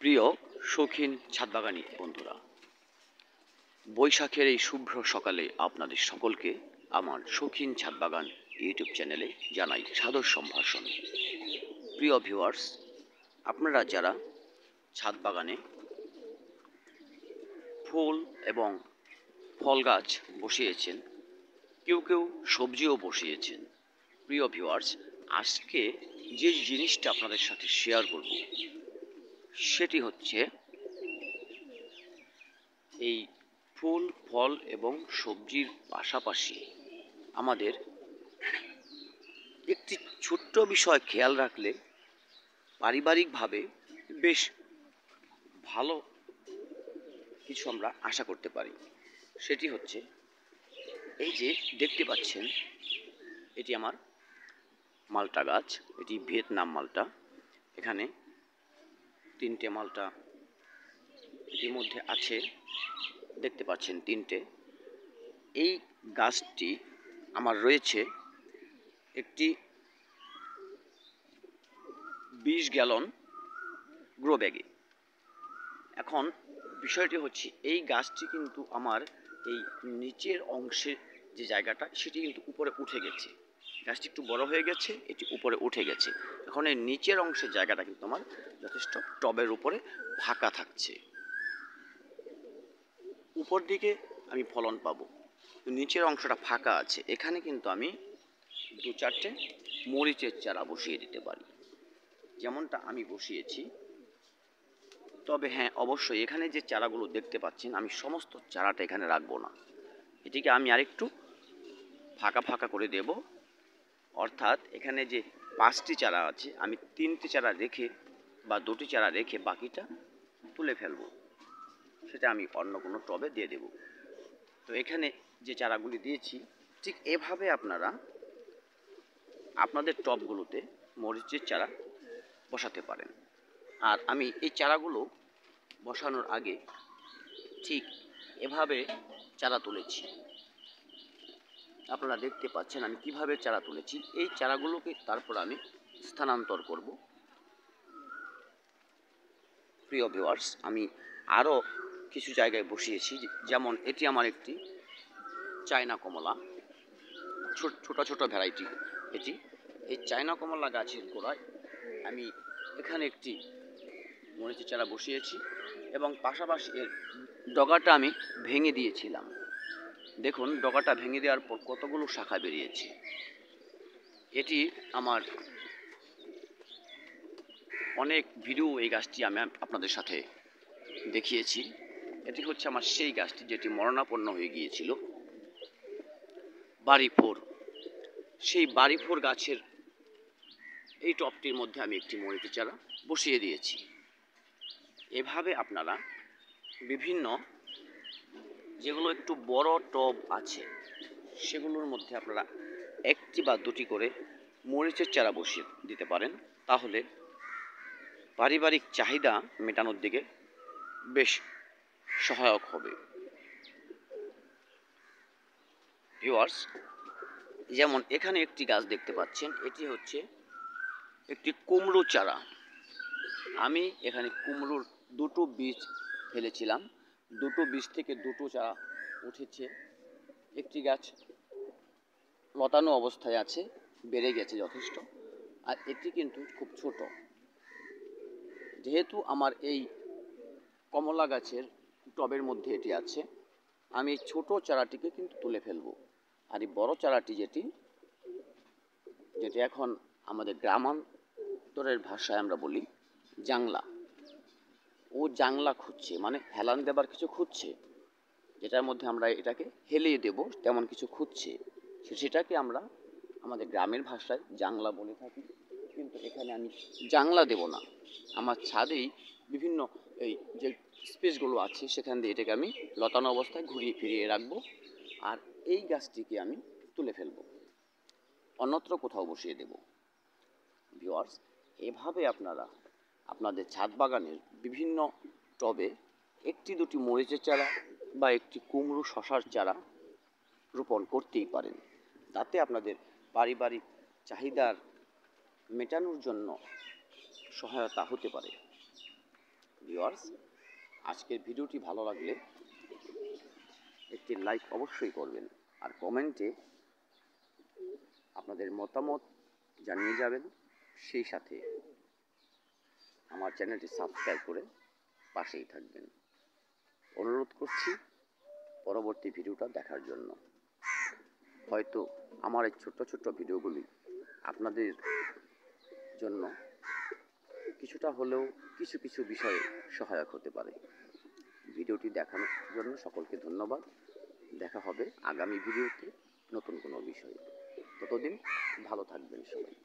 প্রিয় শৌখিন ছাদবাগানী বন্ধুরা, বৈশাখের এই শুভ্র সকালে আপনাদের সকলকে আমার শৌখিন ছাদবাগান ইউটিউব চ্যানেলে জানাই সাদর সম্ভাষণ। প্রিয় ভিউয়ার্স, আপনারা যারা ছাদবাগানে ফুল এবং ফল গাছ বসিয়েছেন, কেউ কেউ সবজিও বসিয়েছেন, প্রিয় ভিউয়ার্স, আজকে যে জিনিসটা আপনাদের সাথে শেয়ার করব সেটি হচ্ছে এই ফুল ফল এবং সবজির পাশাপাশি আমাদের একটি ছোট্ট বিষয় খেয়াল রাখলে পারিবারিকভাবে বেশ ভালো কিছু আমরা আশা করতে পারি। সেটি হচ্ছে এই যে দেখতে পাচ্ছেন, এটি আমার মালটা গাছ, এটি ভিয়েতনাম মালটা। এখানে 3টে মালটা ইতিমধ্যে আছে, দেখতে পাচ্ছেন 3টে। এই গাছটি আমার রয়েছে একটি 20 গ্যালন গ্রো ব্যাগে। এখন বিষয়টি হচ্ছে এই গাছটি কিন্তু আমার এই নিচের অংশের যে জায়গাটা সেটি কিন্তু উপরে উঠে গেছে। গাছটি একটু বড় হয়ে গেছে, এটি উপরে উঠে গেছে। এখন এই নিচের অংশের জায়গাটা কিন্তু আমার যথেষ্ট টবের উপরে ফাঁকা থাকছে। উপর দিকে আমি ফলন পাবো, নিচের অংশটা ফাঁকা আছে। এখানে কিন্তু আমি 2-4টে মরিচের চারা বসিয়ে দিতে পারি, যেমনটা আমি বসিয়েছি। তবে হ্যাঁ, অবশ্যই এখানে যে চারাগুলো দেখতে পাচ্ছেন, আমি সমস্ত চারাটা এখানে রাখবো না, এটিকে আমি আরেকটু ফাঁকা ফাঁকা করে দেব। অর্থাৎ এখানে যে 5টি চারা আছে, আমি 3টে চারা রেখে বা 2টি চারা রেখে বাকিটা তুলে ফেলবো, সেটা আমি অন্য কোনো টবে দিয়ে দেব। তো এখানে যে চারাগুলি দিয়েছি, ঠিক এভাবে আপনারা আপনাদের টবগুলোতে মরিচের চারা বসাতে পারেন। আর আমি এই চারাগুলো বসানোর আগে ঠিক এভাবে চারা তুলেছি। আপনারা দেখতে পাচ্ছেন আমি কিভাবে চারা তুলেছি। এই চারাগুলোকে তারপর আমি স্থানান্তর করব। প্রিয় ভিউয়ার্স, আমি আরও কিছু জায়গায় বসিয়েছি, যেমন এটি আমার একটি চায়না কমলা, ছোট ছোট ভ্যারাইটি। এটি এই চায়না কমলা গাছের গোড়ায় আমি এখানে একটি মরিচের চারা বসিয়েছি এবং পাশাপাশি এর ডগাটা আমি ভেঙে দিয়েছিলাম। দেখুন, ডগাটা ভেঙে দেওয়ার পর কতগুলো শাখা বেরিয়েছে। এটি আমার অনেক ভিডিও, এই গাছটি আমি আপনাদের সাথে দেখিয়েছি। এটি হচ্ছে আমার সেই গাছটি যেটি মরণাপন্ন হয়ে গিয়েছিল, বাড়িফোর। সেই বাড়িফোর গাছের এই টবটির মধ্যে আমি একটি মরিচের চারা বসিয়ে দিয়েছি। এভাবে আপনারা বিভিন্ন যেগুলো একটু বড় টব আছে সেগুলোর মধ্যে আপনারা 1টি বা 2টি করে মরিচের চারা বসিয়ে দিতে পারেন। তাহলে পারিবারিক চাহিদা মেটানোর দিকে বেশ সহায়ক হবে। ভিউয়ার্স, যেমন এখানে একটি গাছ দেখতে পাচ্ছেন, এটি হচ্ছে একটি কুমড়ো চারা। আমি এখানে কুমড়োর 2টো বীজ ফেলেছিলাম, 2টো বীজ থেকে 2টো চারা উঠেছে। একটি গাছ লতানো অবস্থায় আছে, বেড়ে গেছে যথেষ্ট, আর এটি কিন্তু খুব ছোট। যেহেতু আমার এই কমলা গাছের টবের মধ্যে এটি আছে, আমি এই ছোট চারাটিকে কিন্তু তুলে ফেলবো। আর এই বড় চারাটি যেটি এখন আমাদের গ্রামান্তরের ভাষায় আমরা বলি জাংলা, ও জাংলা খুঁজছে, মানে হেলান দেবার কিছু খুঁজছে, যেটার মধ্যে আমরা এটাকে হেলিয়ে দেব তেমন কিছু খুঁজছে। সেটাকে আমরা আমাদের গ্রামের ভাষায় জাংলা বলে থাকি। কিন্তু এখানে আমি জাংলা দেব না, আমার ছাদেই বিভিন্ন এই যে স্পেসগুলো আছে সেখান দিয়ে এটাকে আমি লতানো অবস্থায় ঘুরিয়ে ফিরিয়ে রাখবো। আর এই গাছটিকে আমি তুলে ফেলবো, অন্যত্র কোথাও বসিয়ে দেব। ভিউয়ার্স, এভাবে আপনারা আপনাদের ছাদ বাগানের বিভিন্ন টবে 1-2টি মরিচের চারা বা একটি কুমড়ো শশার চারা রোপণ করতেই পারেন। তাতে আপনাদের পারিবারিক চাহিদার মেটানোর জন্য সহায়তা হতে পারে। ভিউয়ার্স, আজকের ভিডিওটি ভালো লাগলে একটি লাইক অবশ্যই করবেন, আর কমেন্টে আপনাদের মতামত জানিয়ে যাবেন। সেই সাথে আমার চ্যানেলটি সাবস্ক্রাইব করে পাশেই থাকবেন। অনুরোধ করছি পরবর্তী ভিডিওটা দেখার জন্য। হয়তো আমার এই ছোট্ট ছোট্ট ভিডিওগুলি আপনাদের জন্য কিছুটা হলেও কিছু কিছু বিষয়ে সহায়ক হতে পারে। ভিডিওটি দেখানোর জন্য সকলকে ধন্যবাদ। দেখা হবে আগামী ভিডিওতে নতুন কোনো বিষয়ে। ততদিন ভালো থাকবেন সবাই।